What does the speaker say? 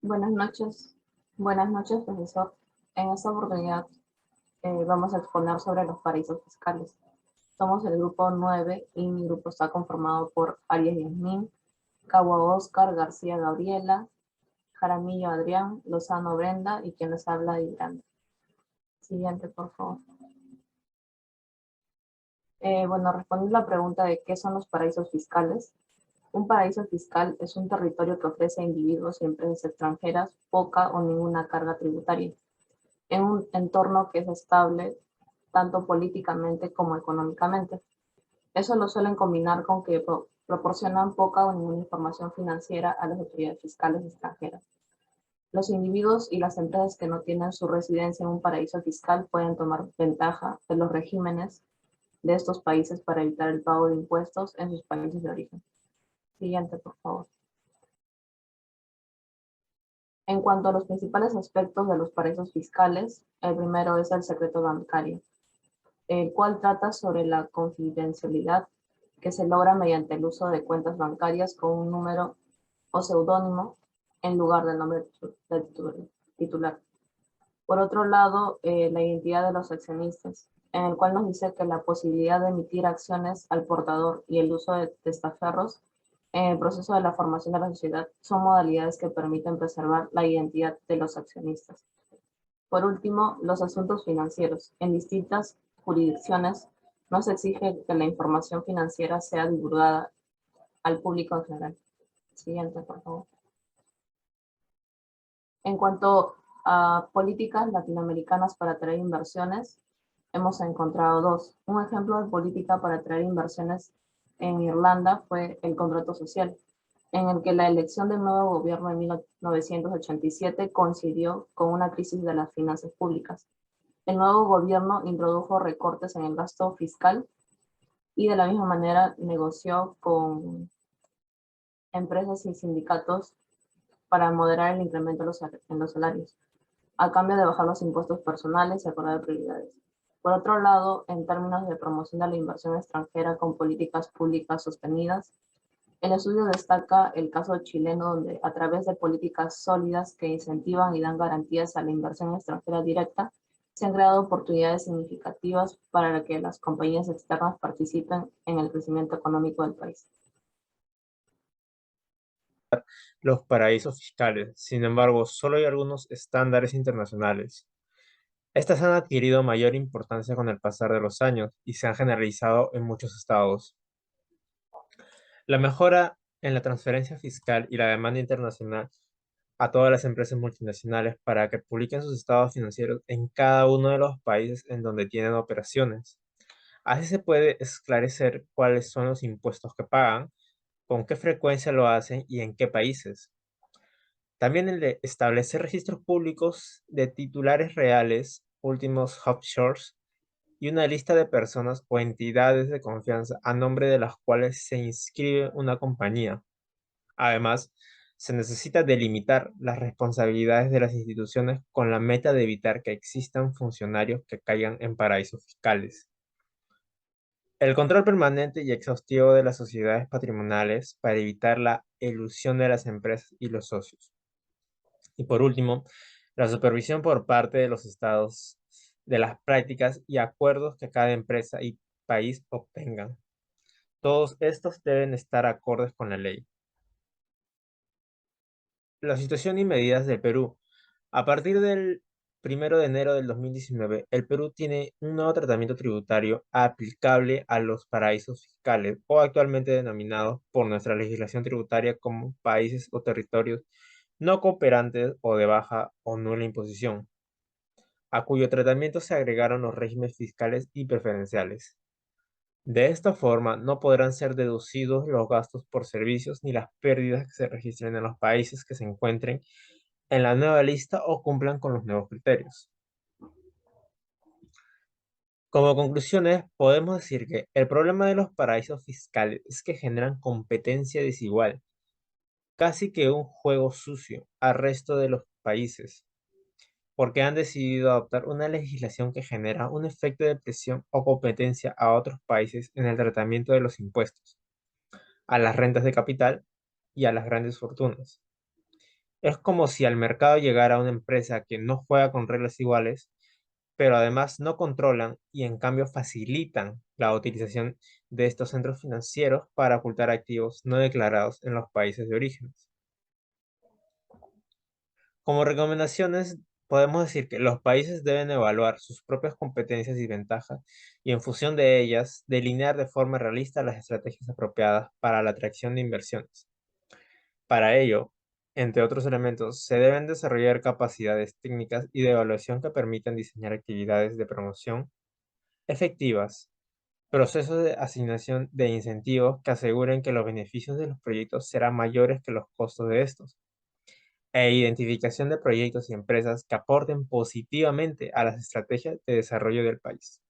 Buenas noches. Buenas noches, profesor. En esta oportunidad vamos a exponer sobre los paraísos fiscales. Somos el grupo 9 y mi grupo está conformado por Arias Yasmín, Cagua Oscar, García Gabriela, Jaramillo Adrián, Lozano Brenda y quien les habla Irán. Siguiente, por favor. Bueno, respondiendo a la pregunta de qué son los paraísos fiscales. Un paraíso fiscal es un territorio que ofrece a individuos y empresas extranjeras poca o ninguna carga tributaria en un entorno que es estable tanto políticamente como económicamente. Eso lo suelen combinar con que proporcionan poca o ninguna información financiera a las autoridades fiscales extranjeras. Los individuos y las empresas que no tienen su residencia en un paraíso fiscal pueden tomar ventaja de los regímenes de estos países para evitar el pago de impuestos en sus países de origen. Siguiente, por favor. En cuanto a los principales aspectos de los paraísos fiscales, el primero es el secreto bancario, el cual trata sobre la confidencialidad que se logra mediante el uso de cuentas bancarias con un número o seudónimo en lugar del nombre del titular. Por otro lado, la identidad de los accionistas, en el cual nos dice que la posibilidad de emitir acciones al portador y el uso de testaferros en el proceso de la formación de la sociedad son modalidades que permiten preservar la identidad de los accionistas. Por último, los asuntos financieros. En distintas jurisdicciones no se exige que la información financiera sea divulgada al público en general. Siguiente, por favor. En cuanto a políticas latinoamericanas para atraer inversiones, hemos encontrado dos. Un ejemplo de política para atraer inversiones en Irlanda fue el contrato social, en el que la elección del nuevo gobierno en 1987 coincidió con una crisis de las finanzas públicas. El nuevo gobierno introdujo recortes en el gasto fiscal y de la misma manera negoció con empresas y sindicatos para moderar el incremento en los salarios, a cambio de bajar los impuestos personales y acordar prioridades. Por otro lado, en términos de promoción de la inversión extranjera con políticas públicas sostenidas, el estudio destaca el caso chileno donde a través de políticas sólidas que incentivan y dan garantías a la inversión extranjera directa, se han creado oportunidades significativas para que las compañías externas participen en el crecimiento económico del país. Los paraísos fiscales. Sin embargo, solo hay algunos estándares internacionales. Estas han adquirido mayor importancia con el pasar de los años y se han generalizado en muchos estados. La mejora en la transferencia fiscal y la demanda internacional a todas las empresas multinacionales para que publiquen sus estados financieros en cada uno de los países en donde tienen operaciones. Así se puede esclarecer cuáles son los impuestos que pagan, con qué frecuencia lo hacen y en qué países. También el de establecer registros públicos de titulares reales, últimos offshores, y una lista de personas o entidades de confianza a nombre de las cuales se inscribe una compañía. Además, se necesita delimitar las responsabilidades de las instituciones con la meta de evitar que existan funcionarios que caigan en paraísos fiscales. El control permanente y exhaustivo de las sociedades patrimoniales para evitar la elusión de las empresas y los socios. Y por último, la supervisión por parte de los estados de las prácticas y acuerdos que cada empresa y país obtengan. Todos estos deben estar acordes con la ley. La situación y medidas del Perú. A partir del 1 de enero del 2019, el Perú tiene un nuevo tratamiento tributario aplicable a los paraísos fiscales o actualmente denominados por nuestra legislación tributaria como países o territorios no cooperantes o de baja o nula imposición, a cuyo tratamiento se agregaron los regímenes fiscales y preferenciales. De esta forma, no podrán ser deducidos los gastos por servicios ni las pérdidas que se registren en los países que se encuentren en la nueva lista o cumplan con los nuevos criterios. Como conclusiones, podemos decir que el problema de los paraísos fiscales es que generan competencia desigual, casi que un juego sucio al resto de los países, porque han decidido adoptar una legislación que genera un efecto de presión o competencia a otros países en el tratamiento de los impuestos, a las rentas de capital y a las grandes fortunas. Es como si al mercado llegara una empresa que no juega con reglas iguales, pero además no controlan y en cambio facilitan la utilización de estos centros financieros para ocultar activos no declarados en los países de origen. Como recomendaciones, podemos decir que los países deben evaluar sus propias competencias y ventajas y en función de ellas, delinear de forma realista las estrategias apropiadas para la atracción de inversiones. Para ello, entre otros elementos, se deben desarrollar capacidades técnicas y de evaluación que permitan diseñar actividades de promoción efectivas, procesos de asignación de incentivos que aseguren que los beneficios de los proyectos serán mayores que los costos de estos, e identificación de proyectos y empresas que aporten positivamente a las estrategias de desarrollo del país.